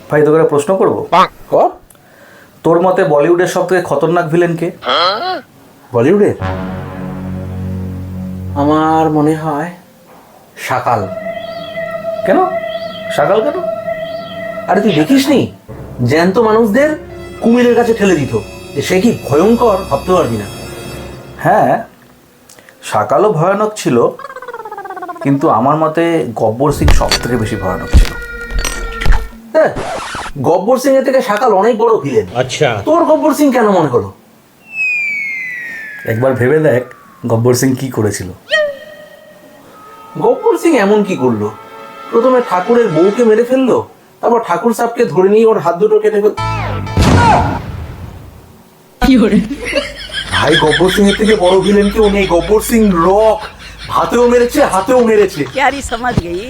ভাই তোকে একটা প্রশ্ন করবো। কর। তোর মতে বলিউডের সব থেকে খতরনাক ভিলেন কে? বলিউডে আমার মনে হয় শাকাল। কেন শাকাল কেন? আরে তুই দেখিসনি জ্যান্ত মানুষদের কুমিরের কাছে ঠেলে দিত, যে সে কি ভয়ঙ্কর ভাবতে পারবি না। হ্যাঁ শাকালও ভয়ানক ছিল, কিন্তু আমার মতে গব্বর সিং সব থেকে বেশি ভয়ানক ছিল। হ্যাঁ, গব্বর সিং এর থেকে শাকাল অনেক বড় ভিলেন। अच्छा তোর গব্বর সিং কেন মনে হলো? একবার ভেবে দেখ গব্বর সিং কি করেছিল। গব্বর সিং এমন কি করলো? প্রথমে ঠাকুরের বউকে মেরে ফেললো, তারপর ঠাকুর সাহেবকে ধরে নিয়ে ওর হাত দুটো কেটে ফেল। ভাই গব্বর সিং এর থেকে বড় ভিলেন কেউ নেই। গব্বর সিং রক, হাতেও মেরেছে হাতেও মেরেছে। प्यारी समझ गई